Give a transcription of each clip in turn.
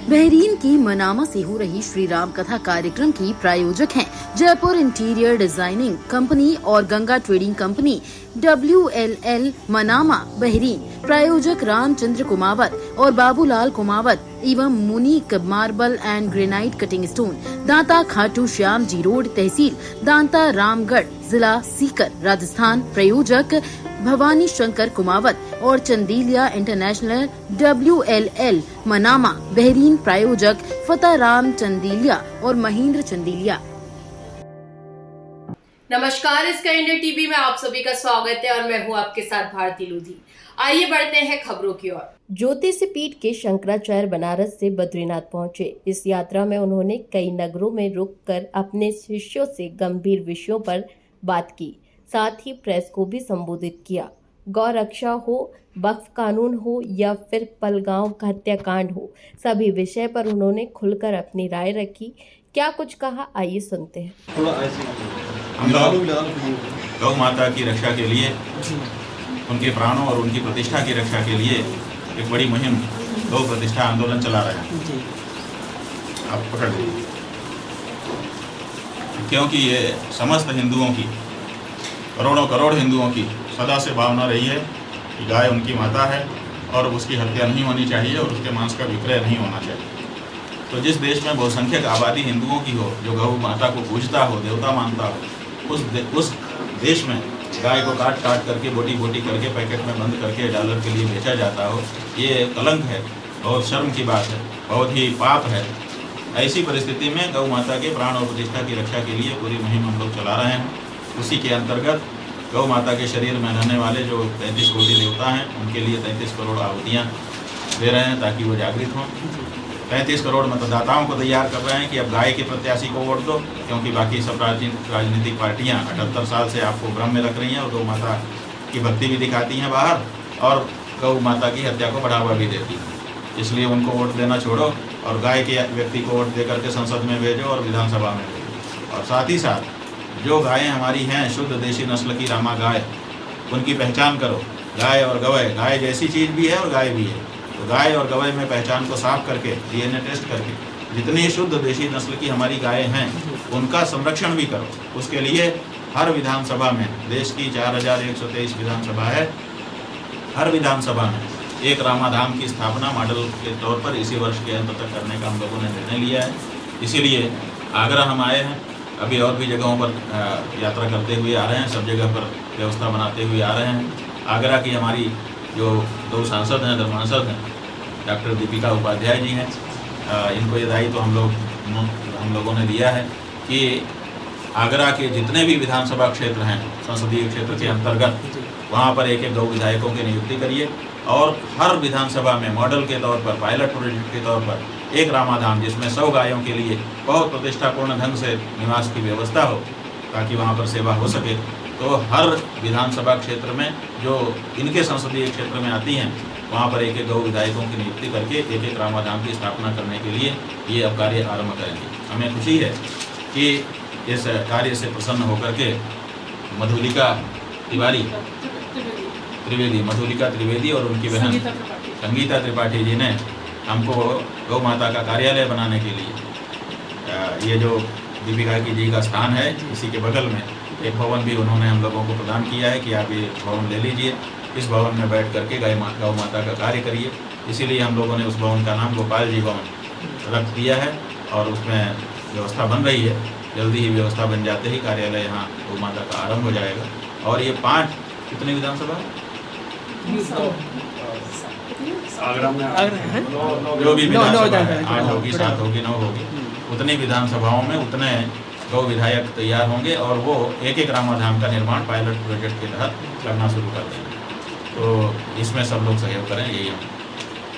Bahrain की Manama से हो रही श्री राम कथा कार्यक्रम की प्रायोजक हैं जयपुर इंटीरियर डिजाइनिंग कंपनी और Ganga trading company WLL Manama Bahrain. प्रायोजक रामचंद्र कुमावत और बाबूलाल कुमावत एवं Munik marble and granite cutting stone, Danta Khatu Shyam ji road, तहसील दांता रामगढ़, जिला सीकर, राजस्थान। प्रयोजक भवानी शंकर कुमावत और Chandiliya international WLL Manama Bahrain. प्रायोजक फतेह राम चंदीलिया और महेंद्र चंदीलिया। नमस्कार, इसका इंडिया टीवी में आप सभी का स्वागत है और मैं हूं आपके साथ भारती लोधी। आइए बढ़ते हैं खबरों की ओर। ज्योतिष पीठ के शंकराचार्य बनारस से बद्रीनाथ पहुंचे। इस यात्रा में उन्होंने कई नगरों में रुककर अपने शिष्यों से गंभीर विषयों पर बात की, साथ ही प्रेस को भी संबोधित किया। गौ रक्षा हो, वक्फ कानून हो या फिर पलगांव हत्याकांड हो, सभी विषय पर उन्होंने खुलकर अपनी राय रखी। क्या कुछ कहा, आइए सुनते हैं। हम लोग गौ माता की रक्षा के लिए, उनके प्राणों और उनकी प्रतिष्ठा की रक्षा के लिए एक बड़ी मुहिम गौ प्रतिष्ठा आंदोलन चला रहे हैं। आप पकड़ लीजिए, क्योंकि ये समस्त हिंदुओं की, करोड़ों करोड़ हिंदुओं की सदा से भावना रही है कि गाय उनकी माता है और उसकी हत्या नहीं होनी चाहिए और उसके मांस का विक्रय नहीं होना चाहिए। तो जिस देश में बहुसंख्यक आबादी हिंदुओं की हो, जो गौ माता को पूजता हो, देवता मानता हो, उस देश में गाय को काट काट करके, बोटी बोटी करके, पैकेट में बंद करके डॉलर के लिए बेचा जाता हो, ये कलंक है, बहुत शर्म की बात है, बहुत ही पाप है। ऐसी परिस्थिति में गौ माता के प्राण और प्रतिष्ठा की रक्षा के लिए पूरी मुहिम हम लोग चला रहे हैं। उसी के अंतर्गत गौ माता के शरीर में रहने वाले जो 33 कोटि देवता हैं, उनके लिए 33 करोड़ आहुतियाँ दे रहे हैं ताकि वो जागृत हों। 35 करोड़ मतदाताओं को तैयार कर रहे हैं कि अब गाय के प्रत्याशी को वोट दो, क्योंकि बाकी सब राजनीतिक पार्टियां 78 साल से आपको भ्रम में रख रही हैं और गौ माता की भक्ति भी दिखाती हैं बाहर और गौ माता की हत्या को बढ़ावा भी देती हैं। इसलिए उनको वोट देना छोड़ो और गाय के व्यक्ति को वोट दे करके संसद में भेजो और विधानसभा में भेजो। और साथ ही साथ जो गायें हमारी हैं शुद्ध देशी नस्ल की रामा गाय, उनकी पहचान करो। गाय और गवय, गाय जैसी चीज़ भी है और गाय भी है, तो गाय और गवय में पहचान को साफ करके DNA टेस्ट करके जितनी शुद्ध देशी नस्ल की हमारी गायें हैं उनका संरक्षण भी करो। उसके लिए हर विधानसभा में, देश की 4123 विधानसभा है, हर विधानसभा में एक रामाधाम की स्थापना मॉडल के तौर पर इसी वर्ष के अंत तक करने का हम लोगों ने निर्णय लिया है। इसीलिए आगरा हम आए हैं, अभी और भी जगहों पर यात्रा करते हुए आ रहे हैं, सब जगह पर व्यवस्था बनाते हुए आ रहे हैं। आगरा की हमारी जो 2 सांसद हैं, धर्मांसद हैं, डॉक्टर दीपिका उपाध्याय जी हैं, इनको ये दायित्व हम लोगों ने दिया है कि आगरा के जितने भी विधानसभा क्षेत्र हैं संसदीय क्षेत्र के अंतर्गत, वहाँ पर एक एक गौ विधायकों की नियुक्ति करिए और हर विधानसभा में मॉडल के तौर पर, पायलट प्रोजेक्ट के तौर पर एक रामाधाम जिसमें 100 गायों के लिए बहुत प्रतिष्ठापूर्ण ढंग से निवास की व्यवस्था हो ताकि वहाँ पर सेवा हो सके। तो हर विधानसभा क्षेत्र में जो इनके संसदीय क्षेत्र में आती हैं, वहाँ पर एक एक गौ विधायकों की नियुक्ति करके एक एक रामाधाम की स्थापना करने के लिए ये अब कार्य आरंभ करेंगे। हमें खुशी है कि इस कार्य से प्रसन्न होकर के मधुलिका त्रिवेदी और उनकी बहन संगीता त्रिपाठी जी ने हमको गौ माता का कार्यालय बनाने के लिए, ये जो दीपिका जी का स्थान है, इसी के बगल में एक भवन भी उन्होंने हम लोगों को प्रदान किया है कि आप ये भवन ले लीजिए, इस भवन में बैठ करके गौ माता का कार्य करिए। इसीलिए हम लोगों ने उस भवन का नाम गोपाल जी भवन रख दिया है और उसमें व्यवस्था बन रही है। जल्दी ही व्यवस्था बन जाते ही कार्यालय यहाँ गौ माता का आरंभ हो जाएगा। और ये 5 कितनी विधानसभा जो भी विधानसभा है, 8 होगी, 7 होगी, 9 होगी, उतनी विधानसभाओं में उतने गौ विधायक तैयार होंगे और वो एक एक रामाधाम का निर्माण पायलट प्रोजेक्ट के तहत करना शुरू कर देंगे। तो इसमें सब लोग सहयोग करें, यही हम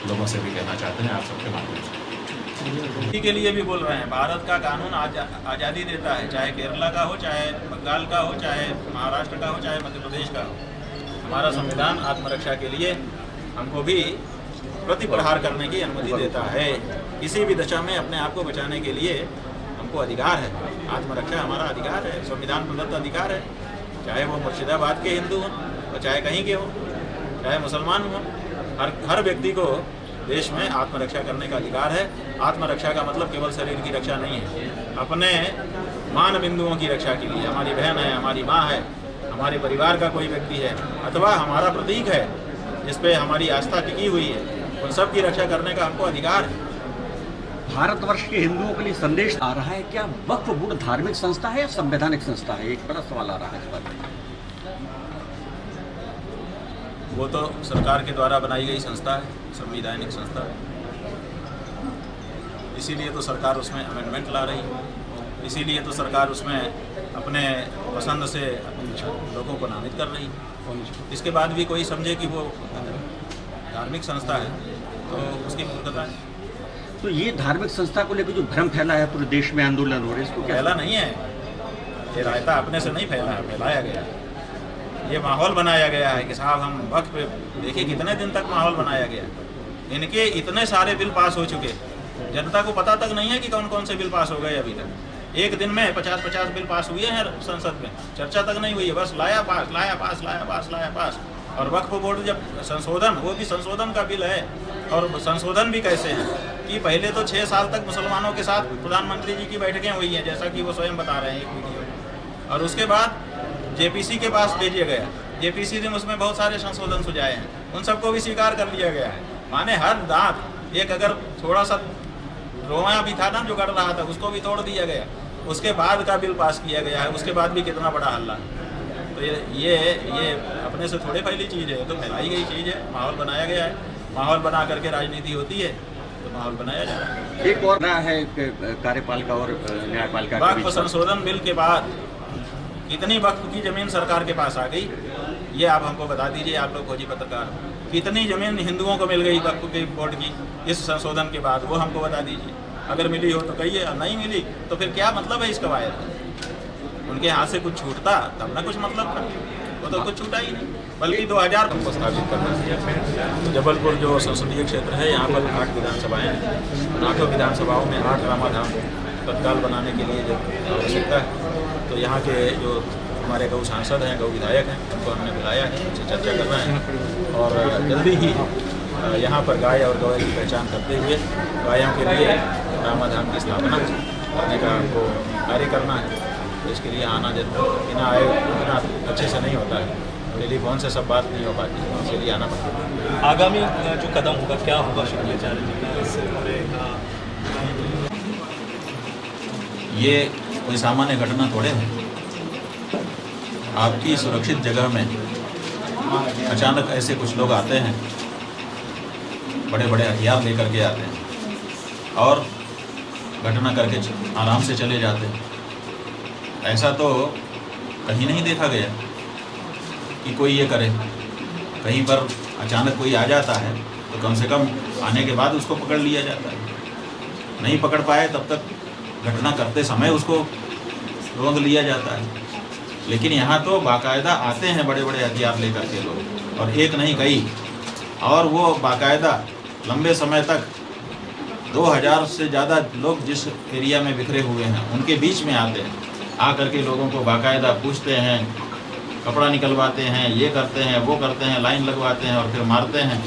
लोगों से भी कहना चाहते हैं, आप सबके माध्यम से। इसी के लिए भी बोल रहे हैं, भारत का कानून आज़ादी देता है, चाहे केरला का हो, चाहे बंगाल का हो, चाहे महाराष्ट्र का हो, चाहे मध्य प्रदेश का हो। हमारा संविधान आत्मरक्षा के लिए हमको भी प्रति प्रहार करने की अनुमति देता है। किसी भी दशा में अपने आप को बचाने के लिए हमको अधिकार है। आत्मरक्षा हमारा अधिकार है, संविधान प्रदत्त अधिकार है। चाहे वो मुर्शिदाबाद के हिंदू हों और चाहे कहीं के हों, चाहे मुसलमान हों, हर व्यक्ति को देश में आत्मरक्षा करने का अधिकार है। आत्मरक्षा का मतलब केवल शरीर की रक्षा नहीं है, अपने मान बिंदुओं की रक्षा के लिए, हमारी बहन है, हमारी माँ है, हमारे परिवार का कोई व्यक्ति है, अथवा हमारा प्रतीक है जिस पे हमारी आस्था टिकी हुई है, उन सब की रक्षा करने का हमको अधिकार है। भारतवर्ष के हिंदुओं के लिए संदेश आ रहा है, क्या वक्फ बोर्ड धार्मिक संस्था है या संवैधानिक संस्था है? एक बड़ा सवाल आ रहा है इस पर। वो तो सरकार के द्वारा बनाई गई संस्था है, संवैधानिक संस्था है, इसीलिए तो सरकार उसमें अमेंडमेंट ला रही है, इसीलिए तो सरकार उसमें अपने पसंद से लोगों को नामित कर रही है। इसके बाद भी कोई समझे कि वो धार्मिक संस्था है तो उसकी मूर्खता है। तो ये धार्मिक संस्था को लेकर जो भ्रम फैला है पूरे देश में, आंदोलन हो रहे हैं, इसको क्या? फैला नहीं है, ये रायता अपने से नहीं फैला है, फैलाया गया है। ये माहौल बनाया गया है कि साहब हम वक्त पे, देखिए कितने दिन तक माहौल बनाया गया। इनके इतने सारे बिल पास हो चुके, जनता को पता तक नहीं है कि कौन कौन से बिल पास हो गए अभी तक। एक दिन में 50-50 बिल पास हुए हैं संसद में, चर्चा तक नहीं हुई है, बस लाया पास, लाया पास, लाया पास, लाया पास। और वक्फ बोर्ड जब संशोधन, वो भी संशोधन का बिल है, और संशोधन भी कैसे है कि पहले तो 6 साल तक मुसलमानों के साथ प्रधानमंत्री जी की बैठकें हुई हैं, जैसा कि वो स्वयं बता रहे हैं एक वीडियो में, और उसके बाद जेपीसी के पास भेजा गया, जेपीसी ने उसमें बहुत सारे संशोधन सुझाए हैं, उन सबको भी स्वीकार कर लिया गया है। माने हर दांत एक अगर थोड़ा सा रोया भी था ना जो गड़ रहा था, उसको भी तोड़ दिया गया, उसके बाद का बिल पास किया गया है, उसके बाद भी कितना बड़ा हल्ला। तो ये अपने से थोड़े फैली चीज़ है, तो फैलाई गई चीज़ है, माहौल बनाया गया है, माहौल बना करके राजनीति होती है, तो माहौल बनाया जा रहा है। एक और ना है कार्यपालिका और न्यायपालिका के वक्फ बीच। संशोधन बिल के बाद कितनी वक्फ की जमीन सरकार के पास आ गई, ये आप हमको बता दीजिए, आप लोग खोजी पत्रकार, कितनी जमीन हिंदुओं को मिल गई वक्फ के बोर्ड की इस संशोधन के बाद, वो हमको बता दीजिए। अगर मिली हो तो कहिए, और नहीं मिली तो फिर क्या मतलब है इस कवायद? उनके हाथ से कुछ छूटता तब ना कुछ मतलब था, वो तो कुछ छूटा ही नहीं। बल्कि 2000 को स्थापित करना चाहिए। जबलपुर जो संसदीय क्षेत्र है, यहाँ पर 8 विधानसभाएँ हैं, 8 विधानसभाओं में 8 रामाधाम तत्काल बनाने के लिए जब आवश्यकता है, तो यहाँ के जो हमारे गौ सांसद हैं, गौ विधायक हैं, उनको हमने बुलाया है, उनसे चर्चा करना है, और जल्दी ही यहाँ पर गाय और गौए की पहचान करते हुए गायों के लिए रामाधाम की स्थापना करने का हमको कार्य करना है। तो इसके लिए आना जरूर, बिना आए उतना अच्छे से नहीं होता है, टेलीफोन से सब बात नहीं हो पाती, इसके लिए आना पड़ता है। आगामी जो कदम होगा क्या होगा शुक्राचार्य जी का इससे पूरे? ये कोई सामान्य घटना थोड़े है। आपकी सुरक्षित जगह में अचानक ऐसे कुछ लोग आते हैं, बड़े बड़े हथियार लेकर के आते हैं और घटना करके आराम से चले जाते हैं। ऐसा तो कहीं नहीं देखा गया कि कोई ये करे। कहीं पर अचानक कोई आ जाता है तो कम से कम आने के बाद उसको पकड़ लिया जाता है, नहीं पकड़ पाए तब तक घटना करते समय उसको रोंद लिया जाता है। लेकिन यहाँ तो बाकायदा आते हैं बड़े बड़े हथियार लेकर के लोग, और एक नहीं कई, और वो बाकायदा लंबे समय तक 2000 से ज़्यादा लोग जिस एरिया में बिखरे हुए हैं उनके बीच में आते हैं, आकर के लोगों को बाकायदा पूछते हैं, कपड़ा निकलवाते हैं, ये करते हैं, वो करते हैं, लाइन लगवाते हैं और फिर मारते हैं,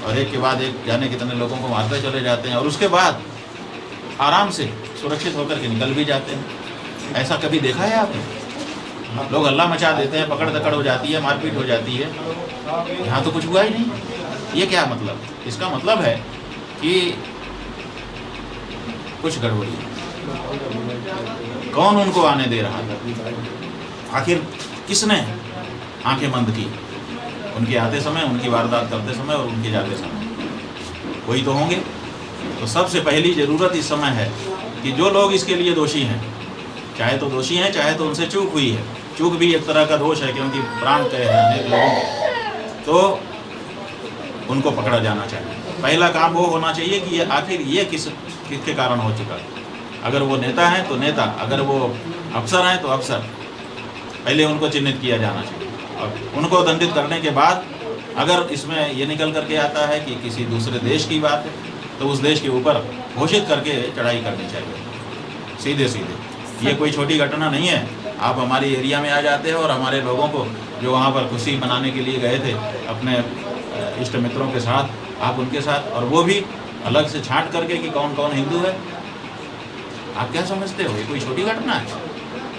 और एक के बाद एक जाने कितने लोगों को मारते चले जाते हैं, और उसके बाद आराम से सुरक्षित होकर के निकल भी जाते हैं। ऐसा कभी देखा है आपने? लोग हल्ला मचा देते हैं, पकड़ दकड़ हो जाती है, मारपीट हो जाती है, यहाँ तो कुछ हुआ ही नहीं। ये क्या मतलब? इसका मतलब है कि कुछ गड़बड़ी है। कौन उनको आने दे रहा था? आखिर किसने आंखें बंद की उनके आते समय, उनकी वारदात करते समय और उनके जाते समय? कोई तो होंगे। तो सबसे पहली ज़रूरत इस समय है कि जो लोग इसके लिए दोषी हैं, चाहे तो दोषी हैं, चाहे तो उनसे चूक हुई है, चूक भी एक तरह का दोष है क्योंकि प्राण गए हैं अनेक लोगों के, तो उनको पकड़ा जाना चाहिए। पहला काम वो होना चाहिए कि ये आखिर ये किसके कारण हो चुका है। अगर वो नेता हैं तो नेता, अगर वो अफसर हैं तो अफसर, पहले उनको चिन्हित किया जाना चाहिए, और उनको दंडित करने के बाद अगर इसमें ये निकल करके आता है कि किसी दूसरे देश की बात है तो उस देश के ऊपर घोषित करके चढ़ाई करनी चाहिए सीधे सीधे। ये कोई छोटी घटना नहीं है। आप हमारे एरिया में आ जाते हैं और हमारे लोगों को जो वहाँ पर खुशी मनाने के लिए गए थे अपने इष्ट मित्रों के साथ, आप उनके साथ, और वो भी अलग से छांट करके कि कौन कौन हिंदू है। आप क्या समझते हो, ये कोई छोटी घटना है?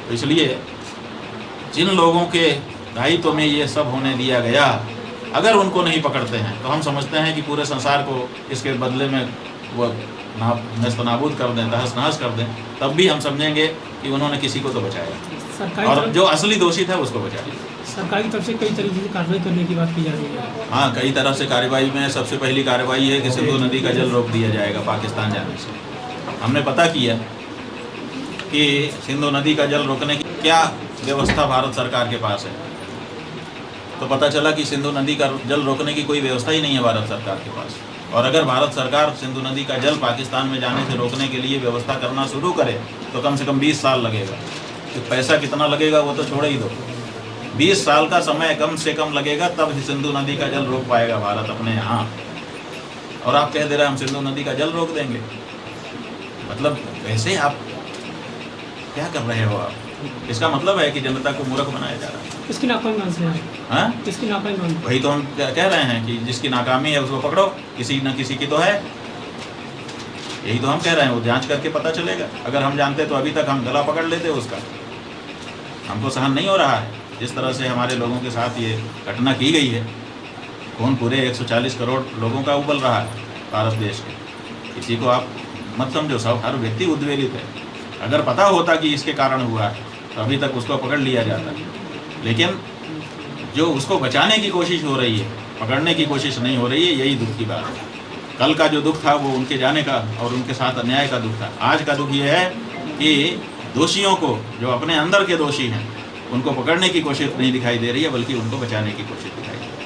तो इसलिए जिन लोगों के दायित्व में ये सब होने दिया गया, अगर उनको नहीं पकड़ते हैं तो हम समझते हैं कि पूरे संसार को इसके बदले में वो नेस्तनाबूद कर दें, तहस नहस कर दें, तब भी हम समझेंगे कि उन्होंने किसी को तो बचाया, सरकारी और तरफ- जो असली दोषी था उसको बचाया। सरकार की तरफ से कई तरीके की कार्रवाई करने की बात की जा रही है। हाँ, कई तरह से कार्रवाई में सबसे पहली कार्रवाई है कि सिंधु नदी का जल रोक दिया जाएगा पाकिस्तान जाने से। हमने पता किया कि सिंधु नदी का जल रोकने की क्या व्यवस्था भारत सरकार के पास है, तो पता चला कि सिंधु नदी का जल रोकने की कोई व्यवस्था ही नहीं है भारत सरकार के पास। और अगर भारत सरकार सिंधु नदी का जल पाकिस्तान में जाने से रोकने के लिए व्यवस्था करना शुरू करे तो कम से कम 20 साल लगेगा। तो पैसा कितना लगेगा वो तो छोड़ ही दो, 20 साल का समय कम से कम लगेगा, तब सिंधु नदी का जल रोक पाएगा भारत अपने यहाँ। और आप कह दे रहे हैं हम सिंधु नदी का जल रोक देंगे, मतलब वैसे आप क्या कर रहे हो आप? इसका मतलब है कि जनता को मूर्ख बनाया जा रहा है। इसकी नाकामी मान से है, हाँ, इसकी नाकामी मान। वही तो हम कह रहे हैं कि जिसकी नाकामी है उसको पकड़ो, किसी न किसी की तो है। यही तो हम कह रहे हैं, वो जांच करके पता चलेगा। अगर हम जानते तो अभी तक हम गला पकड़ लेते उसका। हमको सहन नहीं हो रहा है जिस तरह से हमारे लोगों के साथ ये घटना की गई है। कौन पूरे 140 करोड़ लोगों का उबल रहा है भारत देश के, किसी को आप मत समझो, सब हर व्यक्ति उद्वेलित है। अगर पता होता कि इसके कारण हुआ है तो अभी तक उसको पकड़ लिया जाता, लेकिन जो उसको बचाने की कोशिश हो रही है, पकड़ने की कोशिश नहीं हो रही है, यही दुख की बात है। कल का जो दुख था वो उनके जाने का और उनके साथ अन्याय का दुख था। आज का दुख ये है कि दोषियों को, जो अपने अंदर के दोषी हैं, उनको पकड़ने की कोशिश नहीं दिखाई दे रही है, बल्कि उनको बचाने की कोशिश दिखाई दे रही है।